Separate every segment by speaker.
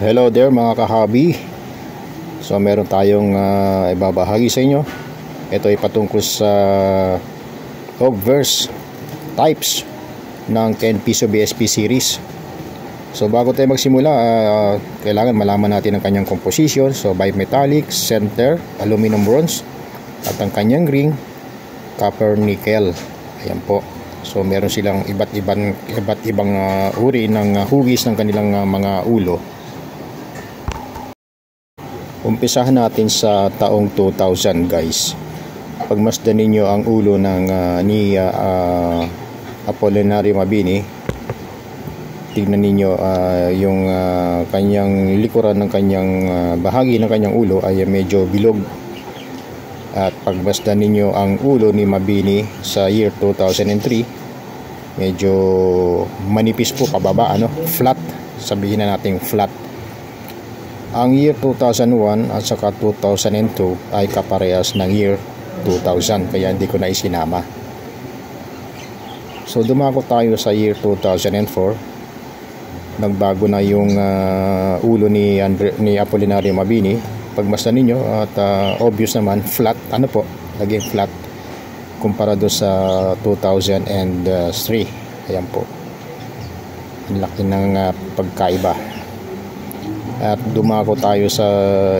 Speaker 1: Hello there mga kahabi. So meron tayong ibabahagi sa inyo. Ito ay patungkol sa obverse types ng 10 piso BSP series. So bago tayo magsimula, kailangan malaman natin ang kanyang composition. So bimetallic, center, aluminum bronze, at ang kanyang ring, copper nickel. Ayan po. So meron silang iba't ibang uri ng hugis ng kanilang mga ulo. Umpisahan natin sa taong 2000 guys. Pagmasdan ninyo ang ulo ng ni Apollinario Mabini, tignan ninyo yung kanyang likuran ng kanyang bahagi ng kanyang ulo ay medyo bilog. At pagmasdan ninyo ang ulo ni Mabini sa year 2003, medyo manipis po pababa, flat, sabihin na natin flat. Ang year 2001 at saka 2002 ay kaparehas ng year 2000, kaya hindi ko na isinama. So dumako tayo sa year 2004. Nagbago na yung ulo ni Apollinario Mabini. Pagmasdan ninyo at obvious naman flat, naging flat kumpara do sa 2003. Ayan po, ang laki ng pagkaiba. At dumako tayo sa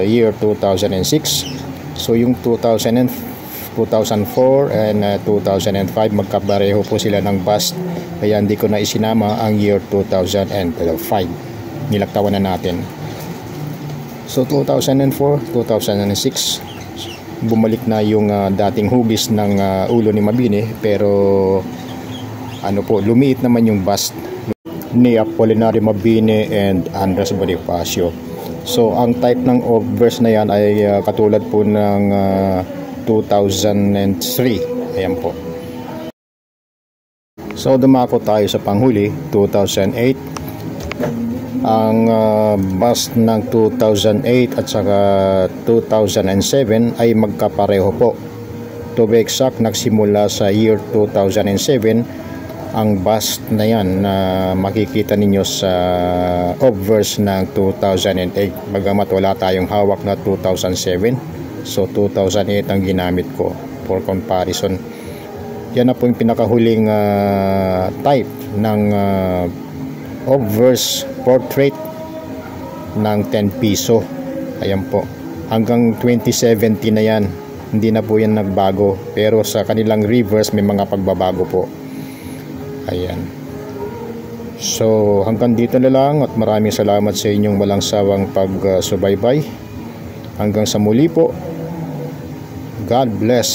Speaker 1: year 2006. So yung 2004 and 2005 magkapareho po sila ng bust, kaya hindi ko na isinama ang year 2005. Nilaktawan na natin. So 2004, 2006 bumalik na yung dating hugis ng ulo ni Mabini, pero lumiit naman yung bust ni Apollinario Mabini and Andres Bonifacio. So ang type ng obverse na yan ay katulad po ng 2003. Ayan po. So dumako tayo sa panghuli, 2008. Ang bust ng 2008 at saka 2007 ay magkapareho po. To be exact, nagsimula sa year 2007 ang bust na yan na makikita ninyo sa obverse ng 2008, bagamat wala tayong hawak na 2007. So 2008 ang ginamit ko for comparison. Yan na po yung pinakahuling type ng obverse portrait ng 10 piso. Ayan po, hanggang 2017 na yan, hindi na po yan nagbago, pero sa kanilang reverse may mga pagbabago po. Ayan. So hanggang dito na lang, at maraming salamat sa inyong walang sawang pagsubaybay. Hanggang sa muli po. God bless.